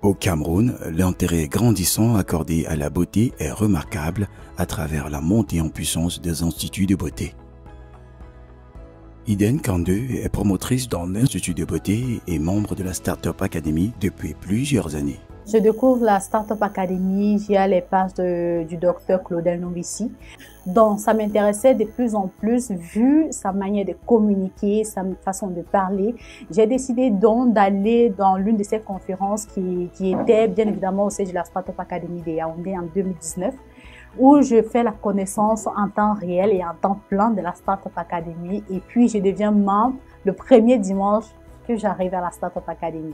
Au Cameroun, l'intérêt grandissant accordé à la beauté est remarquable à travers la montée en puissance des instituts de beauté. Eden Kande est promotrice dans l'Institut de beauté et membre de la Startup Academy depuis plusieurs années. Je découvre la Startup Academy via les pages du docteur Claudel Novici. Donc, ça m'intéressait de plus en plus vu sa manière de communiquer, sa façon de parler. J'ai décidé donc d'aller dans l'une de ces conférences qui était bien évidemment au siège de la Startup Academy de Yaoundé en 2019, où je fais la connaissance en temps réel et en temps plein de la Startup Academy. Et puis, je deviens membre le premier dimanche que j'arrive à la Startup Academy.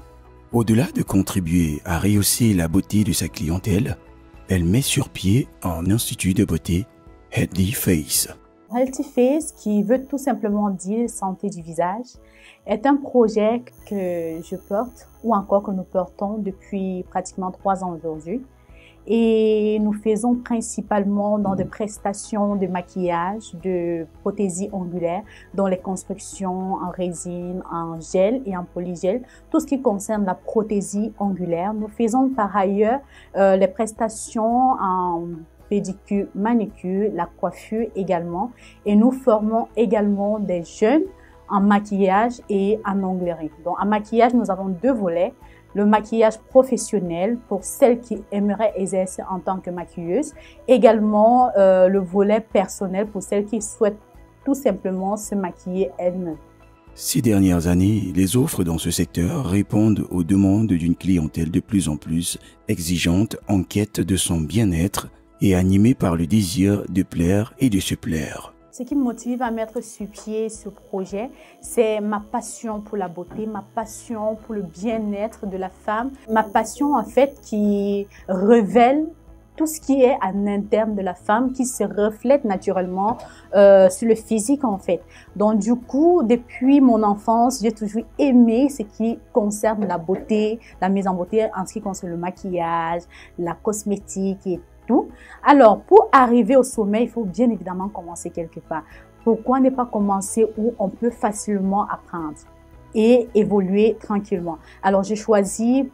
Au-delà de contribuer à rehausser la beauté de sa clientèle, elle met sur pied un institut de beauté, Healthy Face. Healthy Face, qui veut tout simplement dire santé du visage, est un projet que je porte ou encore que nous portons depuis pratiquement 3 ans aujourd'hui. Et nous faisons principalement dans des prestations de maquillage, de prothésie ongulaire, dans les constructions en résine, en gel et en polygel, tout ce qui concerne la prothésie ongulaire. Nous faisons par ailleurs les prestations en pédicure, manicure, la coiffure également. Et nous formons également des jeunes en maquillage et en onglerie. Donc en maquillage, nous avons 2 volets. Le maquillage professionnel pour celles qui aimeraient exercer en tant que maquilleuse. Également, le volet personnel pour celles qui souhaitent tout simplement se maquiller elles-mêmes. Ces dernières années, les offres dans ce secteur répondent aux demandes d'une clientèle de plus en plus exigeante en quête de son bien-être et animée par le désir de plaire et de se plaire. Ce qui me motive à mettre sur pied ce projet, c'est ma passion pour la beauté, ma passion pour le bien-être de la femme, ma passion en fait qui révèle tout ce qui est à l'interne de la femme, qui se reflète naturellement sur le physique en fait. Donc du coup, depuis mon enfance, j'ai toujours aimé ce qui concerne la beauté, la mise en beauté en ce qui concerne le maquillage, la cosmétique et tout. Alors, pour arriver au sommet, il faut bien évidemment commencer quelque part. Pourquoi ne pas commencer où on peut facilement apprendre et évoluer tranquillement? Alors, j'ai choisi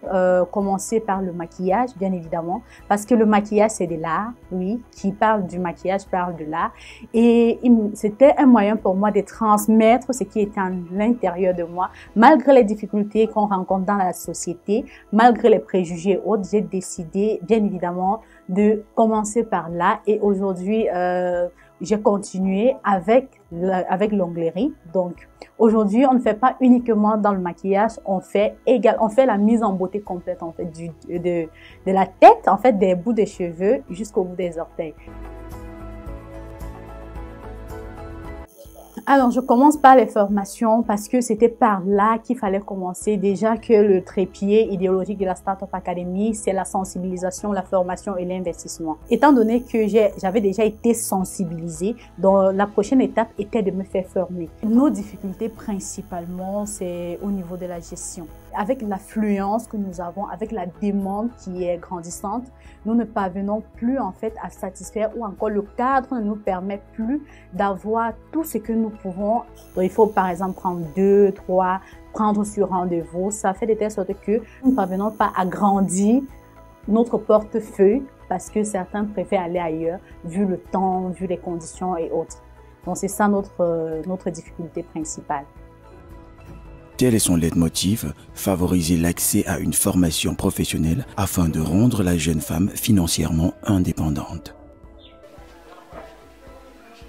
commencer par le maquillage, bien évidemment, parce que le maquillage, c'est de l'art, oui. Qui parle du maquillage parle de l'art. Et c'était un moyen pour moi de transmettre ce qui était à l'intérieur de moi. Malgré les difficultés qu'on rencontre dans la société, malgré les préjugés et autres, j'ai décidé, bien évidemment, de commencer par là. Et aujourd'hui, j'ai continué avec l'onglerie. Donc, aujourd'hui, on ne fait pas uniquement dans le maquillage, on fait la mise en beauté complète, en fait, de la tête, en fait, des bouts de cheveux jusqu'au bout des orteils. Alors, je commence par les formations parce que c'était par là qu'il fallait commencer. Déjà que le trépied idéologique de la Startup Academy, c'est la sensibilisation, la formation et l'investissement. Étant donné que j'avais déjà été sensibilisée, donc la prochaine étape était de me faire former. Nos difficultés principalement, c'est au niveau de la gestion. Avec l'affluence que nous avons, avec la demande qui est grandissante, nous ne parvenons plus en fait à satisfaire ou encore le cadre ne nous permet plus d'avoir tout ce que nous pouvons. Donc, il faut par exemple prendre 2, 3, prendre sur rendez-vous. Ça fait de telle sorte que nous ne parvenons pas à grandir notre portefeuille parce que certains préfèrent aller ailleurs vu le temps, vu les conditions et autres. Donc c'est ça notre difficulté principale. Tel est son leitmotiv, favoriser l'accès à une formation professionnelle afin de rendre la jeune femme financièrement indépendante.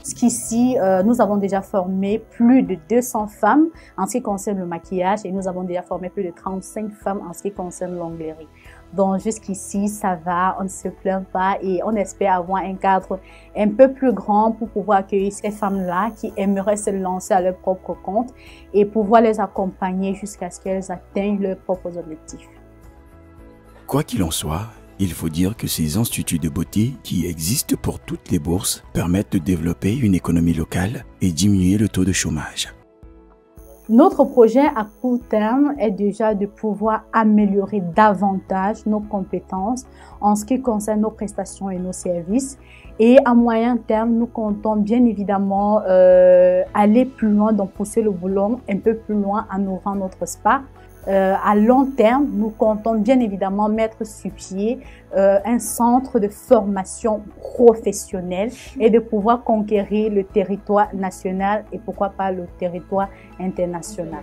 Jusqu'ici, nous avons déjà formé plus de 200 femmes en ce qui concerne le maquillage et nous avons déjà formé plus de 35 femmes en ce qui concerne l'onglerie. Donc jusqu'ici, ça va, on ne se plaint pas et on espère avoir un cadre un peu plus grand pour pouvoir accueillir ces femmes-là qui aimeraient se lancer à leur propre compte et pouvoir les accompagner jusqu'à ce qu'elles atteignent leurs propres objectifs. Quoi qu'il en soit, il faut dire que ces instituts de beauté qui existent pour toutes les bourses permettent de développer une économie locale et diminuer le taux de chômage. Notre projet à court terme est déjà de pouvoir améliorer davantage nos compétences en ce qui concerne nos prestations et nos services. Et à moyen terme, nous comptons bien évidemment aller plus loin, donc pousser le boulot un peu plus loin en ouvrant notre spa. à long terme, nous comptons bien évidemment mettre sur pied un centre de formation professionnelle et de pouvoir conquérir le territoire national et pourquoi pas le territoire international.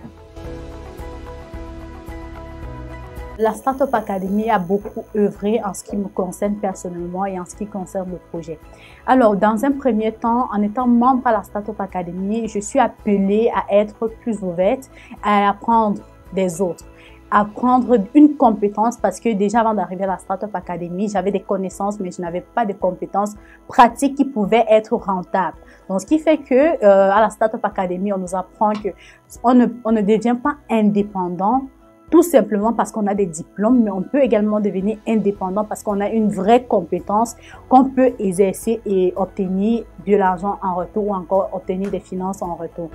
La Startup Academy a beaucoup œuvré en ce qui me concerne personnellement et en ce qui concerne le projet. Alors, dans un premier temps, en étant membre à la Startup Academy, je suis appelée à être plus ouverte, à apprendre des autres, à apprendre une compétence parce que déjà avant d'arriver à la Startup Academy, j'avais des connaissances mais je n'avais pas de compétences pratiques qui pouvaient être rentables. Donc, ce qui fait que à la Startup Academy, on nous apprend que on ne devient pas indépendant tout simplement parce qu'on a des diplômes, mais on peut également devenir indépendant parce qu'on a une vraie compétence qu'on peut exercer et obtenir de l'argent en retour ou encore obtenir des finances en retour.